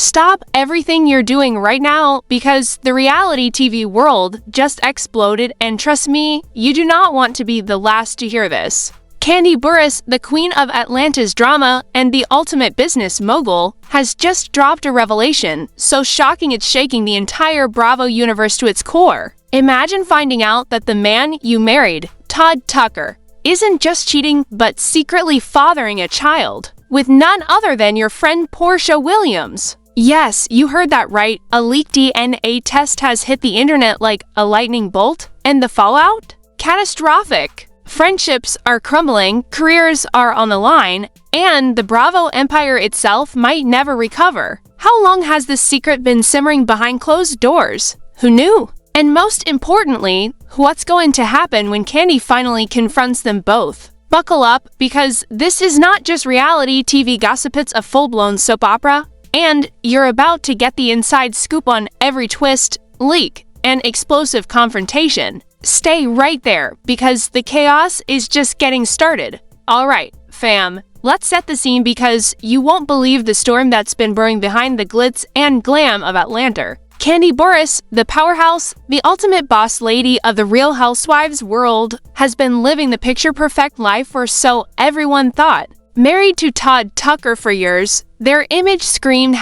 Stop everything you're doing right now because the reality TV world just exploded, and trust me, you do not want to be the last to hear this. Kandi Burruss, the queen of Atlanta's drama and the ultimate business mogul, has just dropped a revelation so shocking it's shaking the entire Bravo universe to its core. Imagine finding out that the man you married, Todd Tucker, isn't just cheating but secretly fathering a child with none other than your friend Porsha Williams. Yes, you heard that right. A leaked DNA test has hit the internet like a lightning bolt, and the fallout? Catastrophic. Friendships are crumbling, careers are on the line, and the Bravo empire itself might never recover. How long has this secret been simmering behind closed doors? Who knew? And most importantly, what's going to happen when Kandi finally confronts them both? Buckle up, because this is not just reality TV gossip, it's a full-blown soap opera, and you're about to get the inside scoop on every twist, leak, and explosive confrontation. Stay right there, because the chaos is just getting started. Alright, fam, let's set the scene because you won't believe the storm that's been brewing behind the glitz and glam of Atlanta. Kandi Burruss, the powerhouse, the ultimate boss lady of the Real Housewives world, has been living the picture-perfect life, or so everyone thought. Married to Todd Tucker for years, their image screamed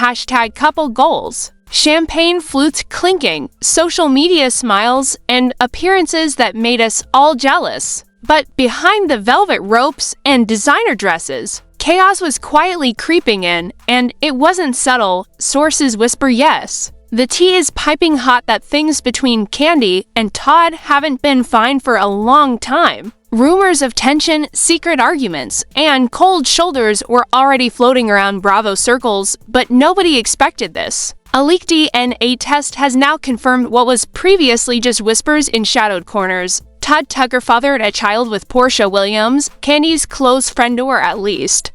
#couple goals. Champagne flutes clinking, social media smiles, and appearances that made us all jealous. But behind the velvet ropes and designer dresses, chaos was quietly creeping in, and it wasn't subtle. Sources whisper yes. The tea is piping hot that things between Kandi and Todd haven't been fine for a long time. Rumors of tension, secret arguments, and cold shoulders were already floating around Bravo circles, but nobody expected this. A leaked DNA test has now confirmed what was previously just whispers in shadowed corners. Todd Tucker fathered a child with Porsha Williams, Kandi's close friend, or at least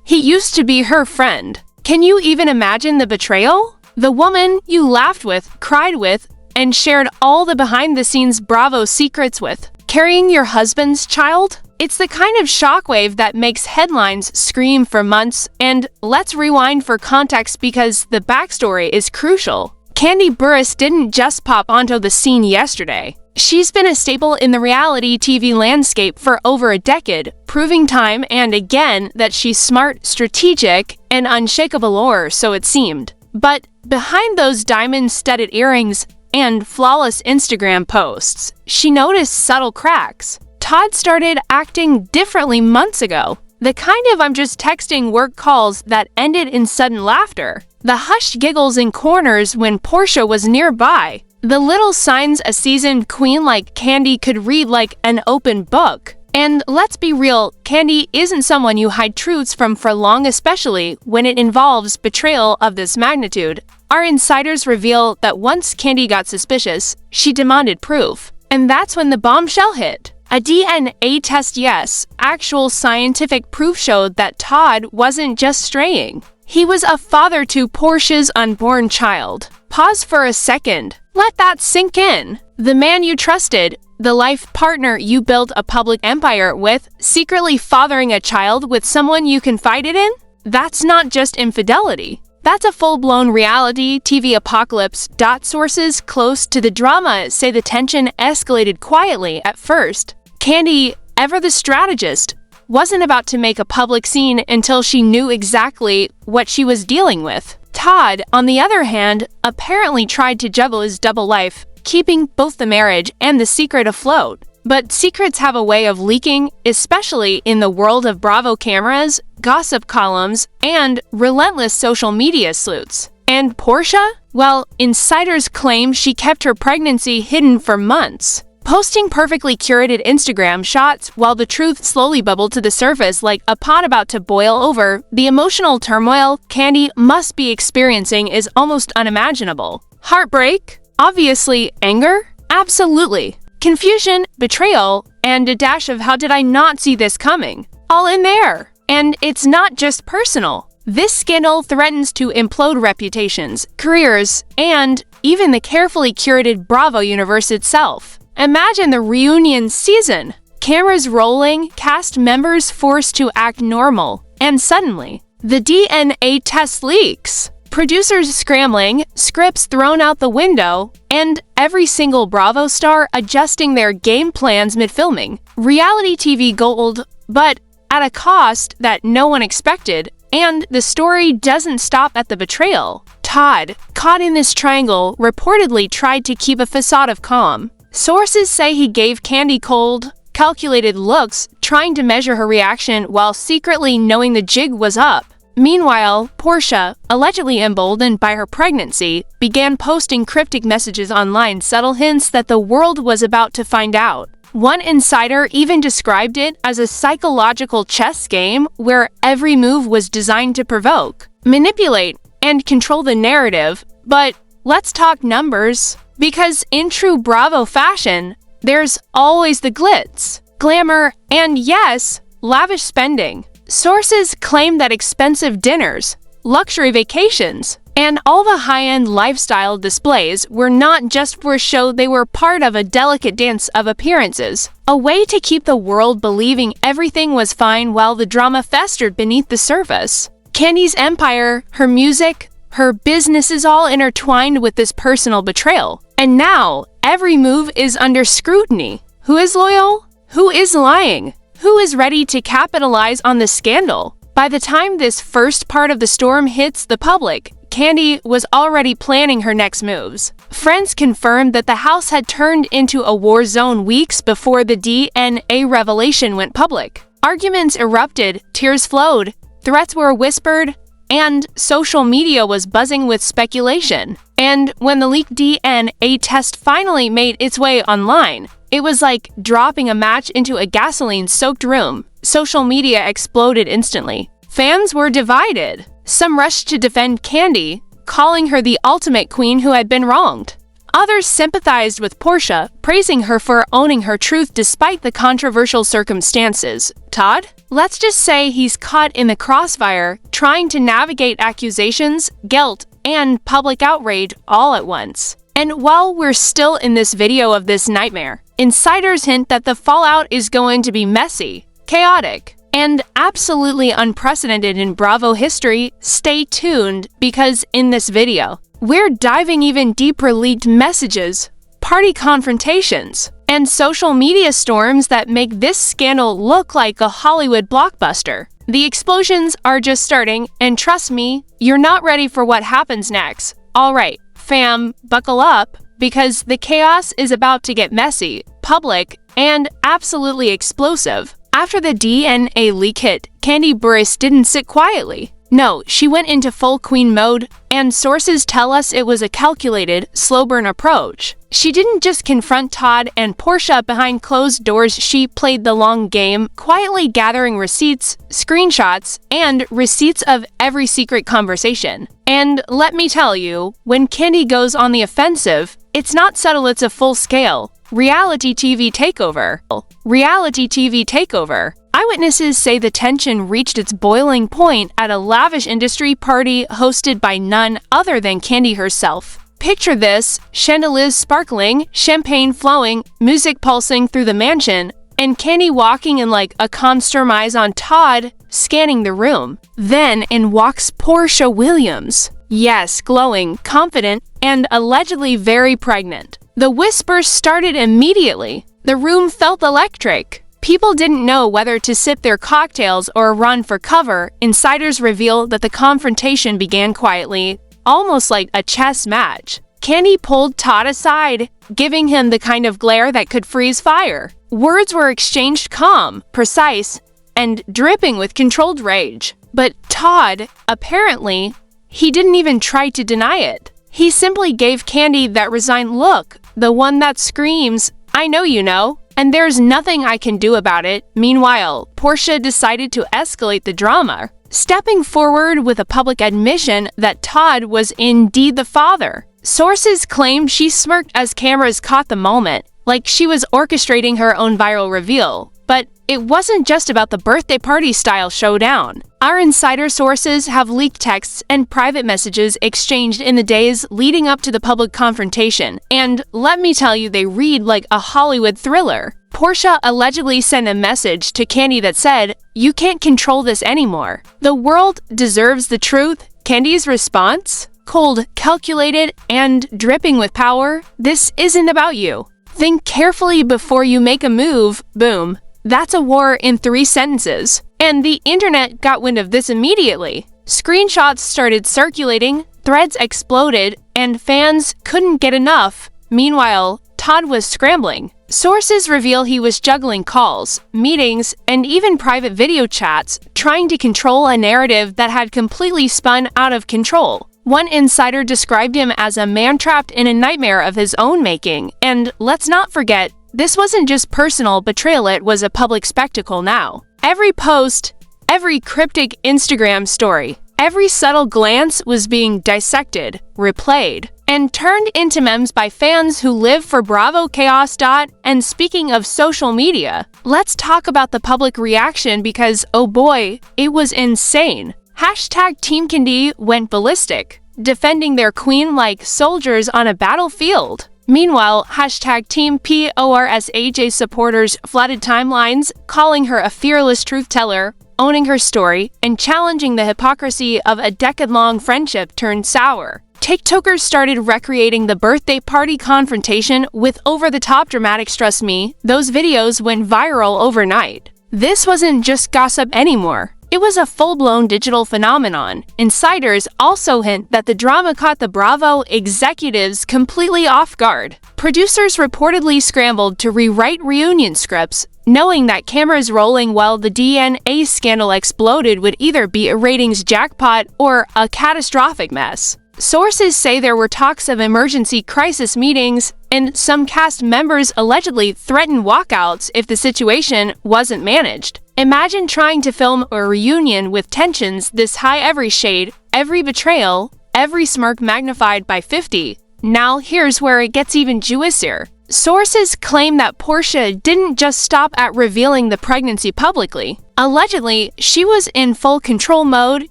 he used to be her friend. Can you even imagine the betrayal? The woman you laughed with, cried with, and shared all the behind-the-scenes Bravo secrets with, carrying your husband's child? It's the kind of shockwave that makes headlines scream for months, and let's rewind for context because the backstory is crucial. Kandi Burruss didn't just pop onto the scene yesterday. She's been a staple in the reality TV landscape for over a decade, proving time and again that she's smart, strategic, and unshakable, or so it seemed. But behind those diamond-studded earrings and flawless Instagram posts, she noticed subtle cracks. Todd started acting differently months ago. The kind of I'm just texting work calls that ended in sudden laughter. The hushed giggles in corners when Porsha was nearby. The little signs a seasoned queen like Kandi could read like an open book. And let's be real, Kandi isn't someone you hide truths from for long, especially when it involves betrayal of this magnitude. Our insiders reveal that once Kandi got suspicious, she demanded proof. And that's when the bombshell hit. A DNA test, yes, actual scientific proof showed that Todd wasn't just straying. He was a father to Porsha's unborn child. Pause for a second. Let that sink in. The man you trusted, the life partner you built a public empire with, secretly fathering a child with someone you confided in? That's not just infidelity. That's a full-blown reality TV apocalypse. Sources close to the drama say the tension escalated quietly at first. Kandi, ever the strategist, wasn't about to make a public scene until she knew exactly what she was dealing with. Todd, on the other hand, apparently tried to juggle his double life, keeping both the marriage and the secret afloat. But secrets have a way of leaking, especially in the world of Bravo cameras, gossip columns, and relentless social media sleuths. And Porsha? Well, insiders claim she kept her pregnancy hidden for months, posting perfectly curated Instagram shots while the truth slowly bubbled to the surface like a pot about to boil over. The emotional turmoil Kandi must be experiencing is almost unimaginable. Heartbreak? Obviously. Anger? Absolutely. Confusion, betrayal, and a dash of how did I not see this coming? All in there. And it's not just personal. This scandal threatens to implode reputations, careers, and even the carefully curated Bravo universe itself. Imagine the reunion season. Cameras rolling, cast members forced to act normal, and suddenly, the DNA test leaks, producers scrambling, scripts thrown out the window, and every single Bravo star adjusting their game plans mid-filming. Reality TV gold, but at a cost that no one expected, and the story doesn't stop at the betrayal. Todd, caught in this triangle, reportedly tried to keep a facade of calm. Sources say he gave Kandi cold, calculated looks, trying to measure her reaction while secretly knowing the jig was up. Meanwhile, Porsha, allegedly emboldened by her pregnancy, began posting cryptic messages online, subtle hints that the world was about to find out. One insider even described it as a psychological chess game where every move was designed to provoke, manipulate, and control the narrative. But let's talk numbers, because in true Bravo fashion, there's always the glitz, glamour, and yes, lavish spending. Sources claim that expensive dinners, luxury vacations, and all the high-end lifestyle displays were not just for show, they were part of a delicate dance of appearances, a way to keep the world believing everything was fine while the drama festered beneath the surface. Kandi's empire, her music, her business is all intertwined with this personal betrayal. And now, every move is under scrutiny. Who is loyal? Who is lying? Who is ready to capitalize on the scandal? By the time this first part of the storm hits the public, Kandi was already planning her next moves. Friends confirmed that the house had turned into a war zone weeks before the DNA revelation went public. Arguments erupted, tears flowed, threats were whispered, and social media was buzzing with speculation. And when the leaked DNA test finally made its way online, it was like dropping a match into a gasoline-soaked room. Social media exploded instantly. Fans were divided. Some rushed to defend Kandi, calling her the ultimate queen who had been wronged. Others sympathized with Porsha, praising her for owning her truth despite the controversial circumstances. Todd? Let's just say he's caught in the crossfire, trying to navigate accusations, guilt, and public outrage all at once. And while we're still in this video of this nightmare, insiders hint that the fallout is going to be messy, chaotic, and absolutely unprecedented in Bravo history. Stay tuned, because in this video, we're diving even deeper. Leaked messages, party confrontations, and social media storms that make this scandal look like a Hollywood blockbuster. The explosions are just starting, and trust me, you're not ready for what happens next. Alright, fam, buckle up, because the chaos is about to get messy, public, and absolutely explosive. After the DNA leak hit, Kandi Burruss didn't sit quietly. No, she went into full queen mode, and sources tell us it was a calculated, slow-burn approach. She didn't just confront Todd and Porsha behind closed doors, she played the long game, quietly gathering receipts, screenshots, and receipts of every secret conversation. And let me tell you, when Kandi goes on the offensive, it's not subtle, it's a full-scale reality TV takeover. Reality TV takeover. Eyewitnesses say the tension reached its boiling point at a lavish industry party hosted by none other than Kandi herself. Picture this: chandeliers sparkling, champagne flowing, music pulsing through the mansion, and Kandi walking in like a calm surmise on Todd, scanning the room. Then in walks Porsha Williams. Yes, glowing, confident, and allegedly very pregnant. The whispers started immediately. The room felt electric. People didn't know whether to sip their cocktails or run for cover. Insiders reveal that the confrontation began quietly, almost like a chess match. Kandi pulled Todd aside, giving him the kind of glare that could freeze fire. Words were exchanged calm, precise, and dripping with controlled rage. But Todd, apparently, he didn't even try to deny it. He simply gave Kandi that resigned look, the one that screams, "I know you know, and there's nothing I can do about it." Meanwhile, Porsha decided to escalate the drama, stepping forward with a public admission that Todd was indeed the father. Sources claimed she smirked as cameras caught the moment, like she was orchestrating her own viral reveal. But it wasn't just about the birthday party-style showdown. Our insider sources have leaked texts and private messages exchanged in the days leading up to the public confrontation, and let me tell you, they read like a Hollywood thriller. Porsha allegedly sent a message to Kandi that said, "You can't control this anymore. The world deserves the truth. Kandi's response? Cold, calculated, and dripping with power. This isn't about you. Think carefully before you make a move. Boom. That's a war in 3 sentences. And the internet got wind of this immediately. Screenshots started circulating, threads exploded, and fans couldn't get enough. Meanwhile, Todd was scrambling. Sources reveal he was juggling calls, meetings, and even private video chats, trying to control a narrative that had completely spun out of control. One insider described him as a man trapped in a nightmare of his own making. And let's not forget, this wasn't just personal betrayal, it was a public spectacle now. Every post, every cryptic Instagram story, every subtle glance was being dissected, replayed, and turned into memes by fans who live for Bravo chaos. And speaking of social media, let's talk about the public reaction because, oh boy, it was insane. Hashtag Team Kandi went ballistic, defending their queen like soldiers on a battlefield. Meanwhile, hashtag Team Porsha supporters flooded timelines, calling her a fearless truth teller, owning her story, and challenging the hypocrisy of a decade-long friendship turned sour. TikTokers started recreating the birthday party confrontation with over-the-top dramatics. Trust me, those videos went viral overnight. This wasn't just gossip anymore. It was a full-blown digital phenomenon. Insiders also hint that the drama caught the Bravo executives completely off guard. Producers reportedly scrambled to rewrite reunion scripts, knowing that cameras rolling while the DNA scandal exploded would either be a ratings jackpot or a catastrophic mess. Sources say there were talks of emergency crisis meetings, and some cast members allegedly threatened walkouts if the situation wasn't managed. Imagine trying to film a reunion with tensions this high, every shade, every betrayal, every smirk magnified by 50. Now here's where it gets even juicier. Sources claim that Porsha didn't just stop at revealing the pregnancy publicly. Allegedly, she was in full control mode,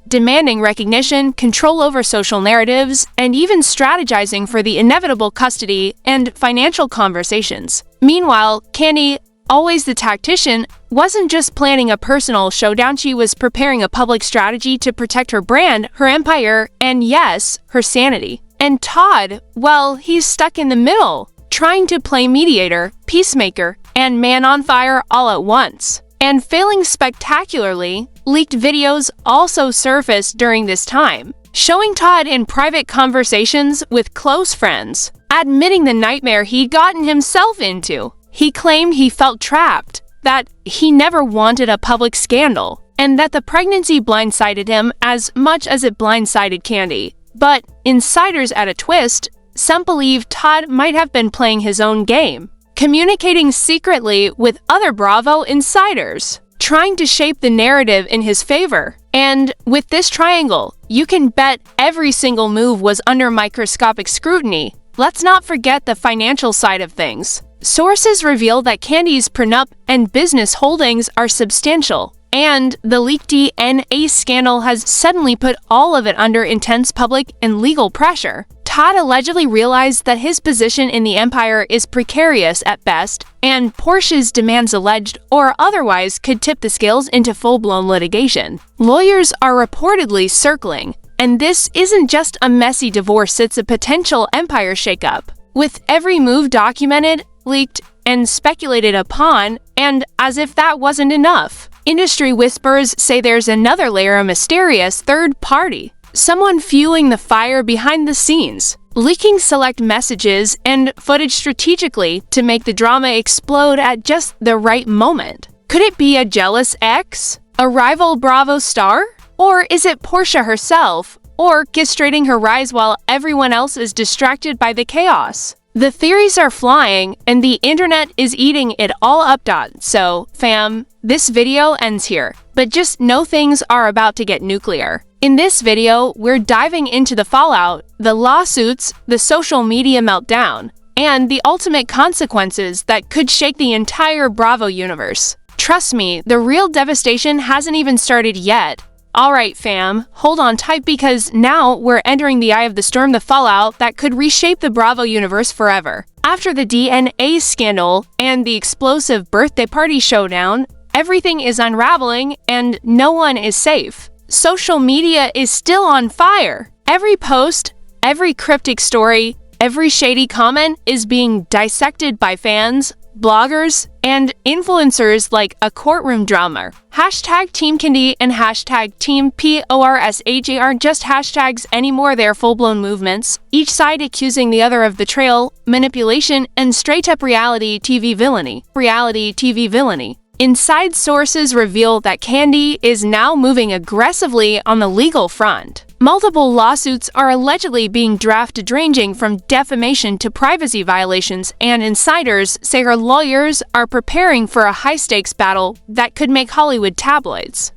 demanding recognition, control over social narratives, and even strategizing for the inevitable custody and financial conversations. Meanwhile, Kandi, always the tactician, wasn't just planning a personal showdown, she was preparing a public strategy to protect her brand, her empire, and yes, her sanity. And Todd, well, he's stuck in the middle, trying to play mediator, peacemaker, and man on fire all at once. And failing spectacularly, leaked videos also surfaced during this time, showing Todd in private conversations with close friends, admitting the nightmare he'd gotten himself into. He claimed he felt trapped, that he never wanted a public scandal, and that the pregnancy blindsided him as much as it blindsided Kandi. But insiders add a twist. Some believe Todd might have been playing his own game, communicating secretly with other Bravo insiders, trying to shape the narrative in his favor. And with this triangle, you can bet every single move was under microscopic scrutiny. Let's not forget the financial side of things. Sources reveal that Kandi's prenup and business holdings are substantial, and the leaked DNA scandal has suddenly put all of it under intense public and legal pressure. Todd allegedly realized that his position in the empire is precarious at best, and Porsha's demands, alleged or otherwise, could tip the scales into full-blown litigation. Lawyers are reportedly circling, and this isn't just a messy divorce, it's a potential empire shakeup. With every move documented, leaked, and speculated upon, and as if that wasn't enough, industry whispers say there's another layer of mysterious third party. Someone fueling the fire behind the scenes, leaking select messages and footage strategically to make the drama explode at just the right moment. Could it be a jealous ex? A rival Bravo star? Or is it Porsha herself, orchestrating her rise while everyone else is distracted by the chaos? The theories are flying, and the internet is eating it all up. So, fam, this video ends here. But just know things are about to get nuclear. In this video, we're diving into the fallout, the lawsuits, the social media meltdown, and the ultimate consequences that could shake the entire Bravo universe. Trust me, the real devastation hasn't even started yet. Alright fam, hold on tight because now we're entering the eye of the storm, the fallout that could reshape the Bravo universe forever. After the DNA scandal and the explosive birthday party showdown, everything is unraveling and no one is safe. social media is still on fire. Every post, every cryptic story, every shady comment is being dissected by fans, bloggers, and influencers like a courtroom drama. Hashtag Team Kandi and hashtag Team Porsha aren't just hashtags anymore, they're full-blown movements, each side accusing the other of betrayal, manipulation, and straight-up reality TV villainy. Inside sources reveal that Kandi is now moving aggressively on the legal front. Multiple lawsuits are allegedly being drafted ranging from defamation to privacy violations, and insiders say her lawyers are preparing for a high-stakes battle that could make Hollywood tabloids.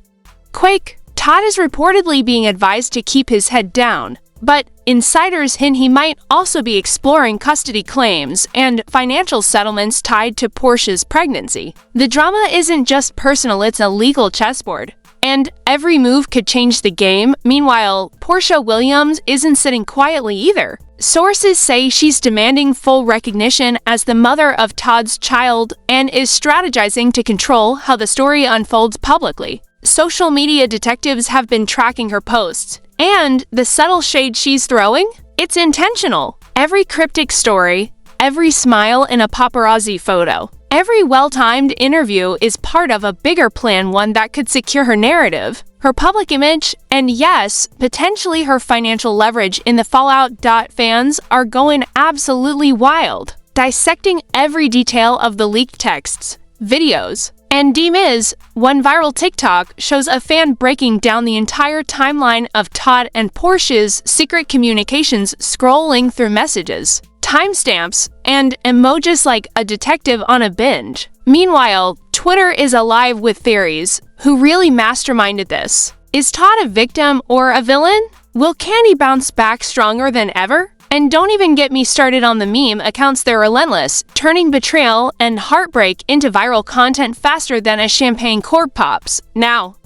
Quake, Todd is reportedly being advised to keep his head down, but insiders hint he might also be exploring custody claims and financial settlements tied to Porsha's pregnancy. The drama isn't just personal, it's a legal chessboard. And every move could change the game. Meanwhile, Porsha Williams isn't sitting quietly either. Sources say she's demanding full recognition as the mother of Todd's child and is strategizing to control how the story unfolds publicly. Social media detectives have been tracking her posts, and the subtle shade she's throwing? It's intentional. Every cryptic story, every smile in a paparazzi photo, every well-timed interview is part of a bigger plan, one that could secure her narrative, her public image, and yes, potentially her financial leverage in the fallout. Fans are going absolutely wild, dissecting every detail of the leaked texts, videos, and DMs. One viral TikTok shows a fan breaking down the entire timeline of Todd and Porsha's secret communications, scrolling through messages, timestamps, and emojis like a detective on a binge. Meanwhile, Twitter is alive with theories. Who really masterminded this? Is Todd a victim or a villain? Will Kandi bounce back stronger than ever? And don't even get me started on the meme accounts, they're relentless, turning betrayal and heartbreak into viral content faster than a champagne cork pops. Now,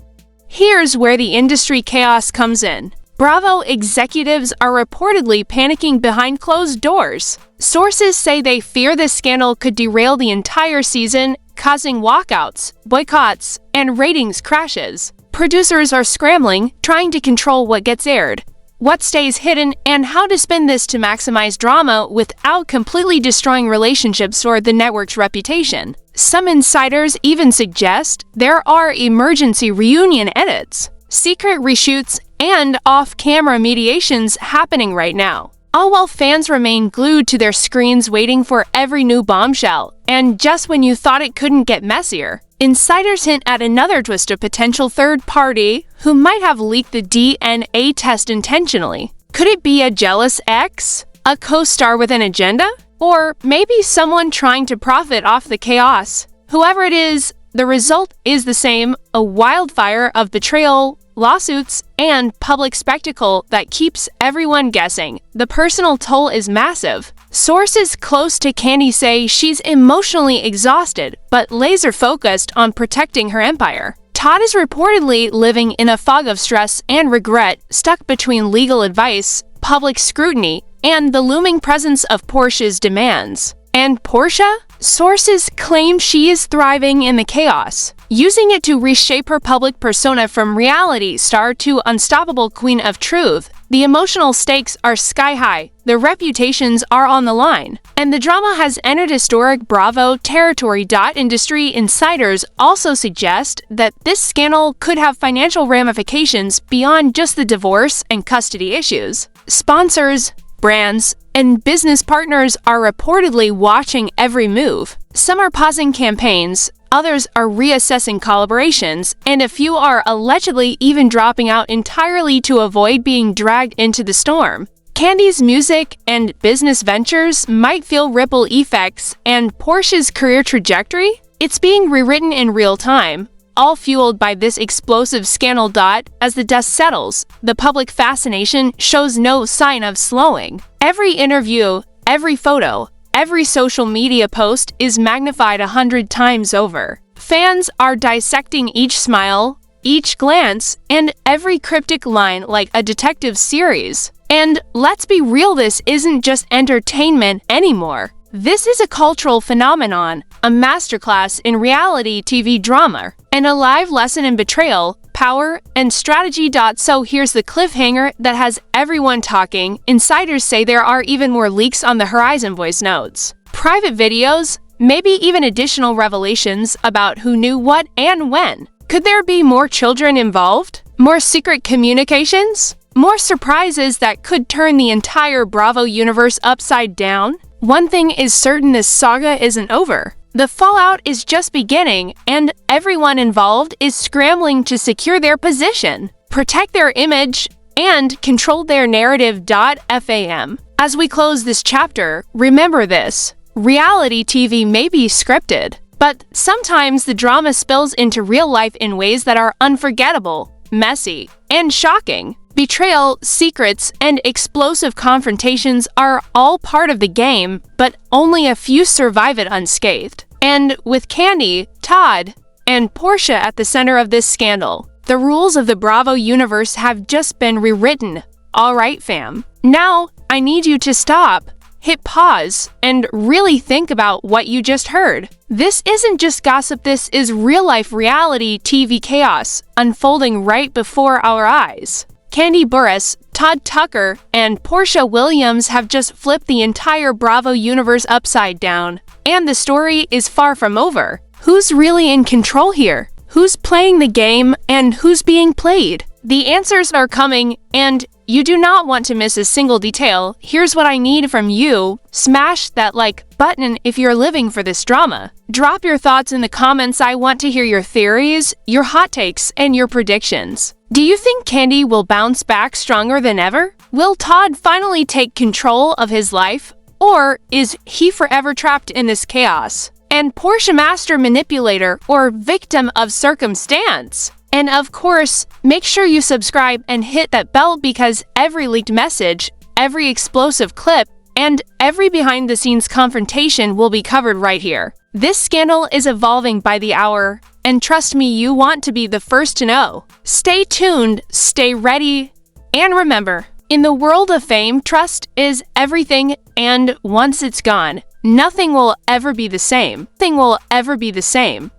here's where the industry chaos comes in. Bravo executives are reportedly panicking behind closed doors. Sources say they fear this scandal could derail the entire season, causing walkouts, boycotts, and ratings crashes. Producers are scrambling, trying to control what gets aired, what stays hidden, and how to spin this to maximize drama without completely destroying relationships or the network's reputation. Some insiders even suggest there are emergency reunion edits, secret reshoots, and off-camera mediations happening right now, all while fans remain glued to their screens waiting for every new bombshell. And just when you thought it couldn't get messier, insiders hint at another twist: a potential third party who might have leaked the DNA test intentionally. Could it be a jealous ex? A co-star with an agenda? Or maybe someone trying to profit off the chaos? Whoever it is, the result is the same: a wildfire of betrayal, lawsuits, and public spectacle that keeps everyone guessing. The personal toll is massive. Sources close to Kandi say she's emotionally exhausted, but laser-focused on protecting her empire. Todd is reportedly living in a fog of stress and regret, stuck between legal advice, public scrutiny, and the looming presence of Porsha's demands. And Porsha? Sources claim she is thriving in the chaos, using it to reshape her public persona from reality star to unstoppable queen of truth. The emotional stakes are sky high, the reputations are on the line, and the drama has entered historic Bravo territory. Industry insiders also suggest that this scandal could have financial ramifications beyond just the divorce and custody issues. Sponsors, brands, and business partners are reportedly watching every move. Some are pausing campaigns, others are reassessing collaborations, and a few are allegedly even dropping out entirely to avoid being dragged into the storm. Kandi's music and business ventures might feel ripple effects, and Porsha's career trajectory? It's being rewritten in real time, all fueled by this explosive scandal. As the dust settles, the public fascination shows no sign of slowing. Every interview, every photo, every social media post is magnified 100 times over. Fans are dissecting each smile, each glance, and every cryptic line like a detective series. And let's be real, this isn't just entertainment anymore. This is a cultural phenomenon, a masterclass in reality TV drama, and a live lesson in betrayal, power, and strategy. So here's the cliffhanger that has everyone talking. Insiders say there are even more leaks on the horizon. Voice notes, private videos, maybe even additional revelations about who knew what and when. Could there be more children involved? More secret communications? More surprises that could turn the entire Bravo universe upside down? One thing is certain, this saga isn't over. The fallout is just beginning, and everyone involved is scrambling to secure their position, protect their image, and control their narrative. Fam. As we close this chapter, remember this: reality TV may be scripted, but sometimes the drama spills into real life in ways that are unforgettable, messy, and shocking. Betrayal, secrets, and explosive confrontations are all part of the game, but only a few survive it unscathed. And with Kandi, Todd, and Porsha at the center of this scandal, the rules of the Bravo universe have just been rewritten. Alright fam, now I need you to stop, hit pause, and really think about what you just heard. This isn't just gossip, this is real-life reality TV chaos unfolding right before our eyes. Kandi Burruss, Todd Tucker, and Porsha Williams have just flipped the entire Bravo universe upside down. And the story is far from over. Who's really in control here? Who's playing the game and who's being played? The answers are coming, and you do not want to miss a single detail. Here's what I need from you: smash that like button if you're living for this drama. Drop your thoughts in the comments. I want to hear your theories, your hot takes, and your predictions. Do you think Kandi will bounce back stronger than ever? Will Todd finally take control of his life? Or is he forever trapped in this chaos? And Porsha, master manipulator or victim of circumstance? And of course, make sure you subscribe and hit that bell, because every leaked message, every explosive clip, and every behind-the-scenes confrontation will be covered right here. This scandal is evolving by the hour, and trust me, you want to be the first to know. Stay tuned, stay ready, and remember, in the world of fame, trust is everything, and once it's gone, nothing will ever be the same. Nothing will ever be the same.